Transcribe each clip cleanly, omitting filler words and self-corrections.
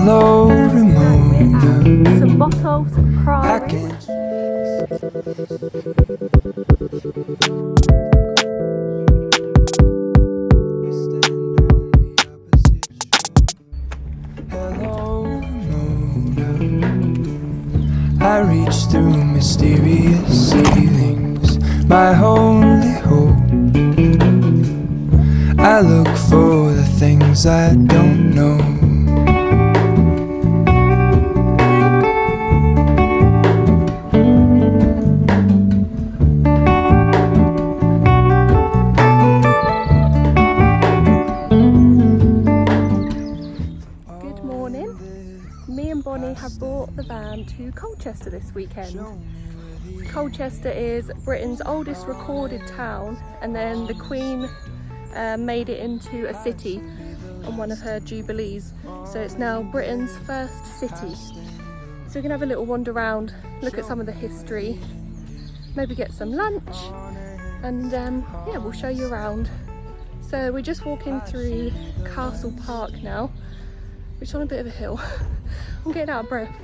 Hello, Ramona. Some Botolph Priory. I reach through mysterious ceilings, my only hope. I look for the things I don't know. Good morning. Me and Bonnie have brought the van to Colchester this weekend. Colchester is Britain's oldest recorded town, and then the Queen made it into a city on one of her jubilees, so it's now Britain's first city. So we're gonna have a little wander around, look at some of the history, maybe get some lunch, and yeah, we'll show you around. So we're just walking through Castle Park now, which is on a bit of a hill. I'm getting out of breath.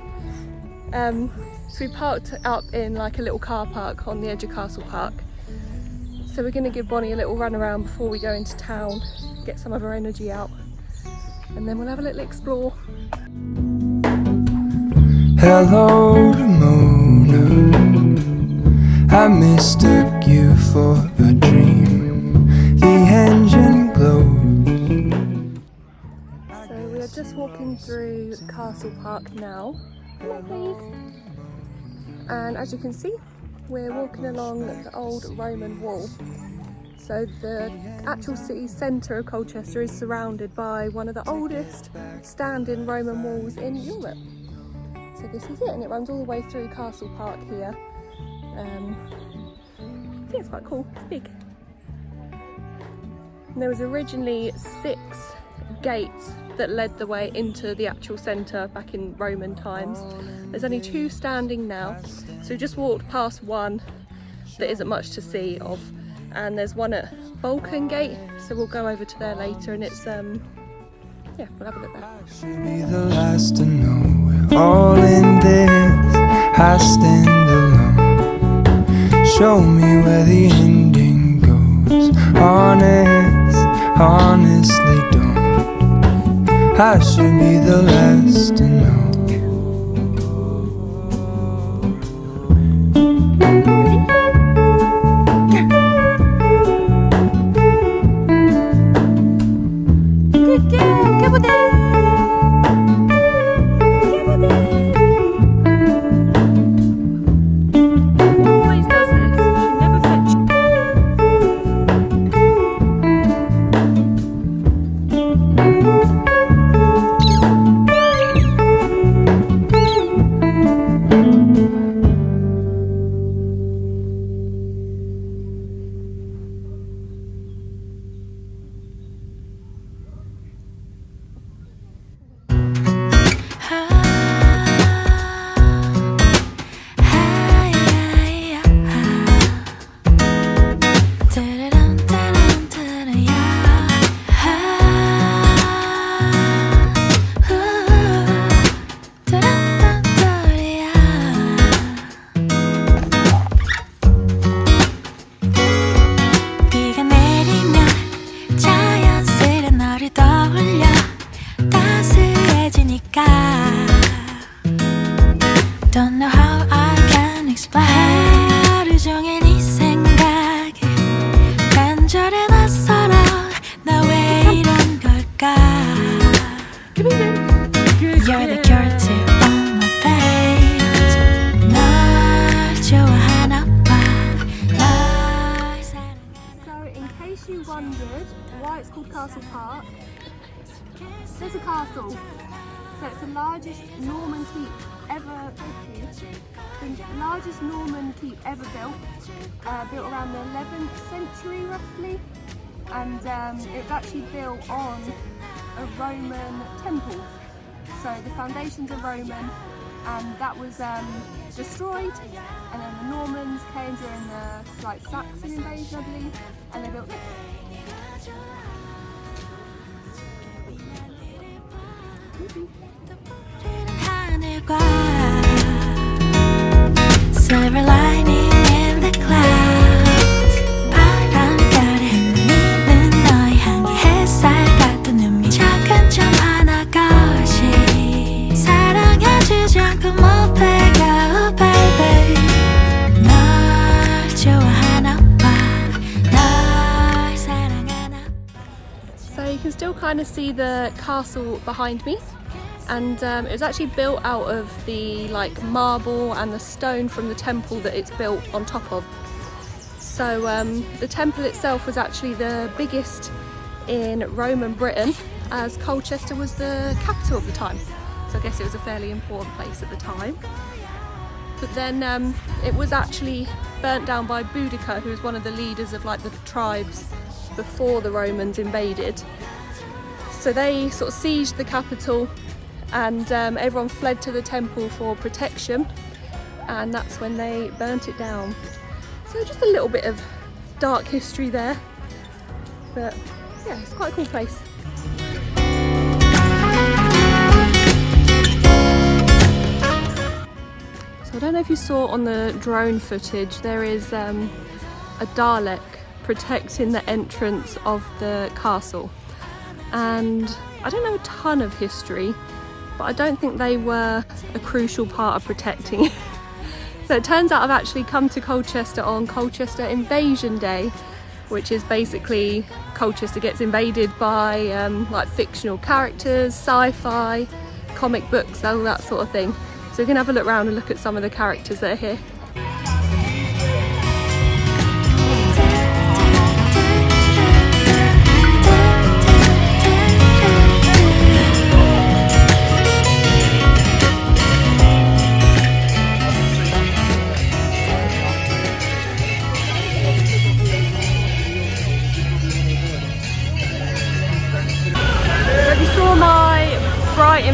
So we parked up in like a little car park on the edge of Castle Park. So we're going to give Bonnie a little run around before we go into town, get some of her energy out, and then we'll have a little explore. Hello, Ramona. I mistook you for a dream. The engine glows. So we are just walking through Castle Park now. Come on, please. And as you can see, we're walking along the old Roman wall. So the actual city centre of Colchester is surrounded by one of the oldest standing Roman walls in Europe. So this is it, and it runs all the way through Castle Park here. Yeah, it's quite cool, it's big. And there was originally 6 gates that led the way into the actual centre back in Roman times. There's only 2 standing now, so we just walked past one that isn't much to see of, and there's one at Vulcan Gate, so we'll go over to there later, and it's yeah, we'll have a look there. I should be the last to know we're all in this. I stand alone. Show me where the ending goes. Honestly don't. I should be the last to know. Good girl, come on then. Always does this. She never fetches. Don't know how I can explain. 하루 종일 네 생각에 간절해 낯설어. 나 왜 이런 걸까? You're the character on my page. 널 좋아하나 봐. 널 사랑하나. So in case you wondered why it's called Castle Park, there's a castle. So it's the largest Norman keep ever built, built around the 11th century roughly, and it's actually built on a Roman temple. So the foundations are Roman, and that was destroyed, and then the Normans came during the Saxon invasion, I believe, and they built this. Silver lining in the clouds. 바람결에 밀리는 너의 향기 햇살 같은 눈밑 작은 점 하나같이 사랑해주지 않고 못 배겨 baby. 널 좋아하나 봐. 널 사랑하나. So you can still kind of see the castle behind me. And it was actually built out of the like marble and the stone from the temple that it's built on top of. So the temple itself was actually the biggest in Roman Britain, as Colchester was the capital of the time. So I guess it was a fairly important place at the time. But then it was actually burnt down by Boudica, who was one of the leaders of like the tribes before the Romans invaded. So they sort of sieged the capital, and everyone fled to the temple for protection, and that's when they burnt it down. So just a little bit of dark history there, but yeah, it's quite a cool place. So I don't know if you saw on the drone footage, there is a Dalek protecting the entrance of the castle, and I don't know a ton of history, but I don't think they were a crucial part of protecting it. So it turns out I've actually come to Colchester on Colchester Invasion Day, which is basically Colchester gets invaded by like fictional characters, sci-fi, comic books, all that sort of thing. So we can have a look around and look at some of the characters that are here.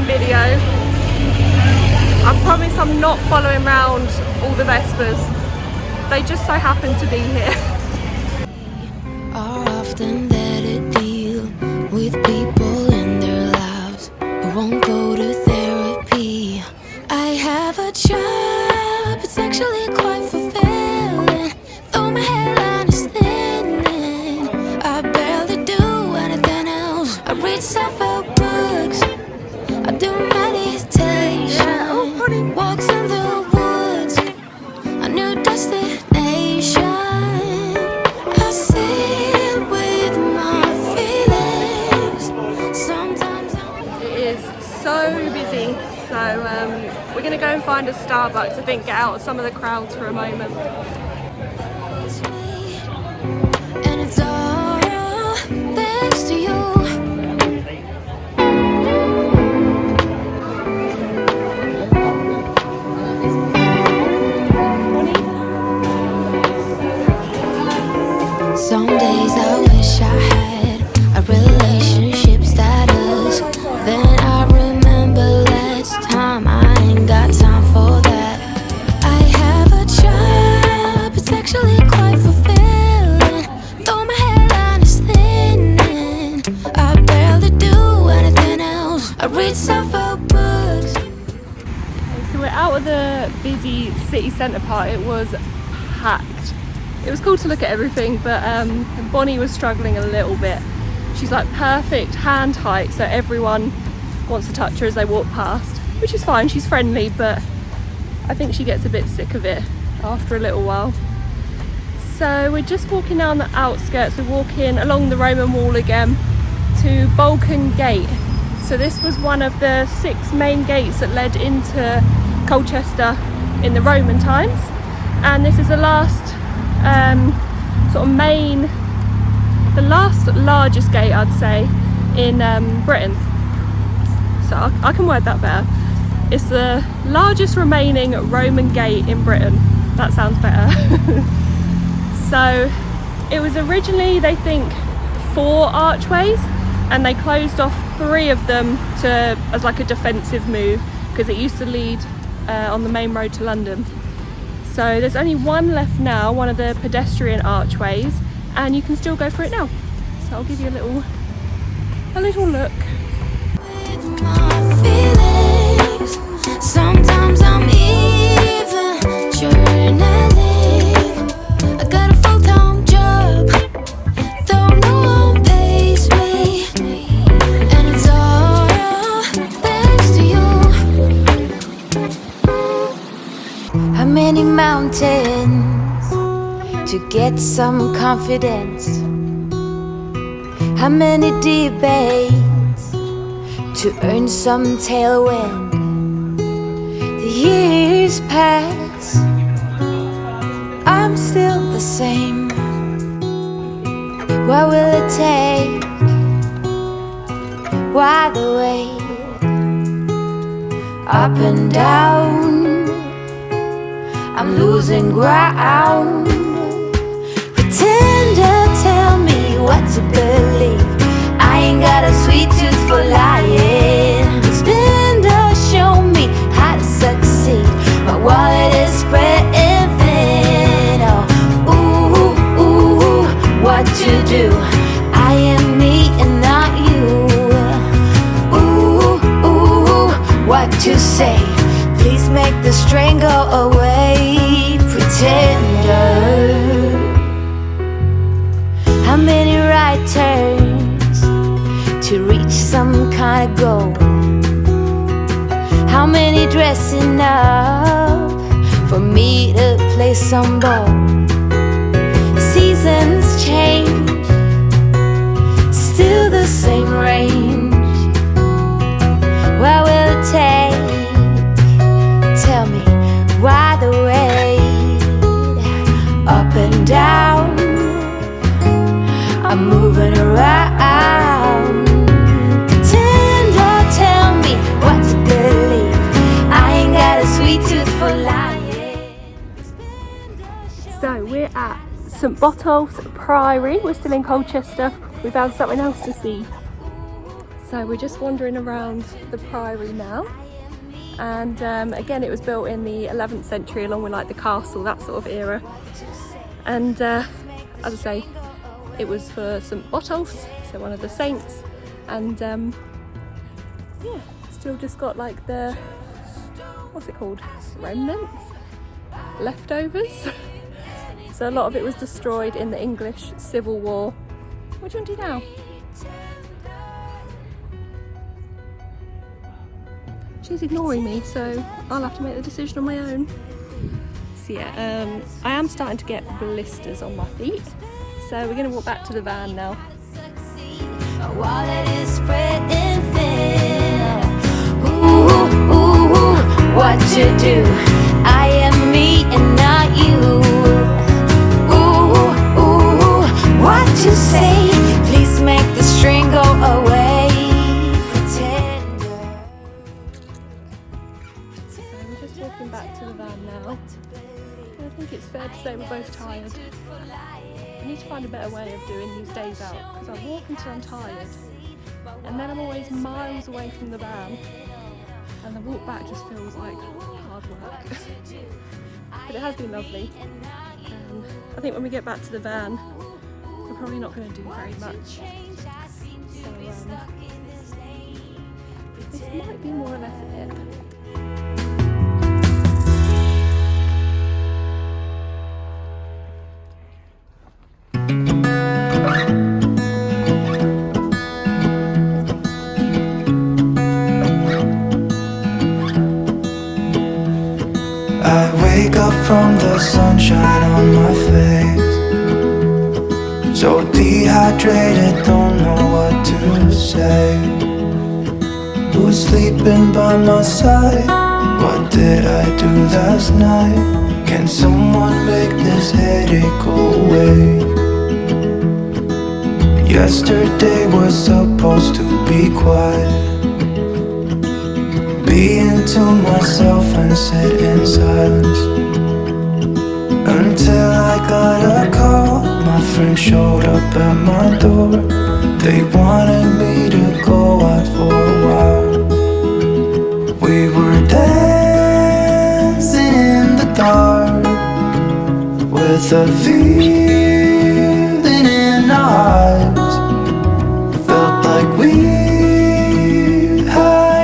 Video. I promise I'm not following around all the Vespers. They just so happen to be here. Are often there to deal with people in their lives who won't go to therapy. I have a job, it's actually quite fulfilling. Though my hairline is thinning, I barely do anything else. I read self-help books, I do meditation, walks in the woods, a new destination. I sit with my feelings. Sometimes it is so busy, so we're going to go and find a Starbucks, I think, get out of some of the crowds for a moment. and it's all thanks to you. Some days I wish I had a relationship status. Then I remember last time I ain't got time for that. I have a job, it's actually quite fulfilling. Though my hairline is thinning, I barely do anything else. I read self-help books. So we're out of the busy city centre part. It was packed. It was cool to look at everything, but Bonnie was struggling a little bit. She's like perfect hand height, so everyone wants to touch her as they walk past, which is fine, she's friendly, but I think she gets a bit sick of it after a little while. So we're just walking down the outskirts, we're walking along the Roman wall again to Balkan Gate. So this was one of the 6 main gates that led into Colchester in the Roman times, and this is the last sort of main, the last largest gate I'd say in Britain. So I can word that better. It's the largest remaining Roman gate in Britain. That sounds better. So it was originally, they think, 4 archways, and they closed off 3 of them as like a defensive move, because it used to lead on the main road to London. So there's only one left now, one of the pedestrian archways, and you can still go for it now. So I'll give you a little look. my feelings. Sometimes I'm even journaling. I got a full-time job, though no one pays me, and it's all thanks to you. How many mountains to get some confidence? How many debates to earn some tailwind? The years pass, I'm still the same. What will it take? Why the wait? Up and down, I'm losing ground. Pretender, tell me what to believe. I ain't got a sweet tooth for lying. Spender, show me how to succeed. My wallet is spreading thin. Oh, ooh, ooh, what to do? I am me and not you. Ooh, ooh, what to say? Please make the strain go away. Pretender. How many right turns to reach some kind of goal? How many dressing up for me to play some ball? Seasons change, still the same range. What will it take? Tell me why the wait? Up and down, I'm moving around. Pretender, tell me what to believe. I ain't got a sweet tooth for lying. So we're at St Botolph's Priory. We're still in Colchester. We found something else to see. So we're just wandering around the Priory now. And again, it was built in the 11th century along with like the castle, that sort of era. And as I say, it was for St Botolph's, so one of the saints. And yeah, still just got like the, what's it called? Remnants? Leftovers? So a lot of it was destroyed in the English Civil War. What do you want to do now? She's ignoring me, so I'll have to make the decision on my own. So yeah, I am starting to get blisters on my feet, so we're going to walk back to the van now. My wallet is spreading thin. Ooh, ooh, what to do? I am me and not you. Ooh, ooh, what to say? Please make the string go away. Pretender. So we're just walking back to the van now. I think it's fair to say we're both tired. I need to find a better way of doing these days out, because I walk until I'm tired and then I'm always miles away from the van, and the walk back just feels like hard work. But it has been lovely. I think when we get back to the van we're probably not going to do very much, so this might be more or less it. I wake up from the sunshine on my face, so dehydrated, don't know what to say. Who's sleeping by my side? What did I do last night? Can someone make this headache go away? Yesterday was supposed to be quiet, being to myself and sit in silence, until I got a call. My friend showed up at my door. They wanted me to go out for a while. We were dancing in the dark, with a feeling in our eyes. Felt like we had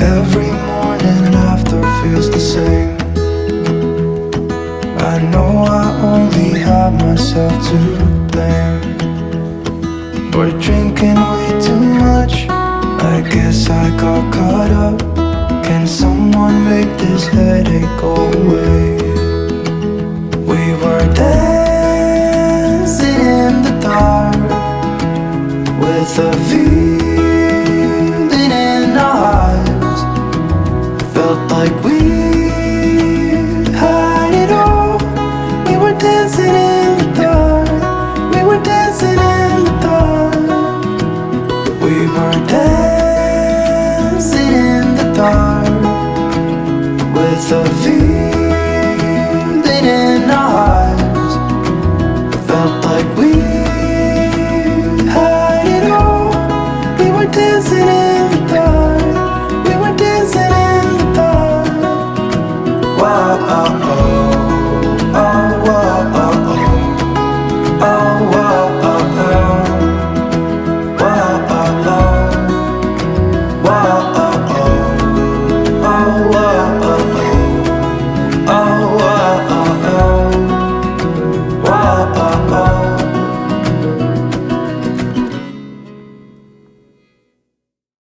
Every morning after feels the same. I know I only have myself to blame for drinking way too much. I guess I got caught up. Can someone make this headache go away? We were dancing in the dark with a feeling in our hearts. Felt like we had it all. We were dancing in the dark. We were dancing in the dark. We were dancing in the dark with a feeling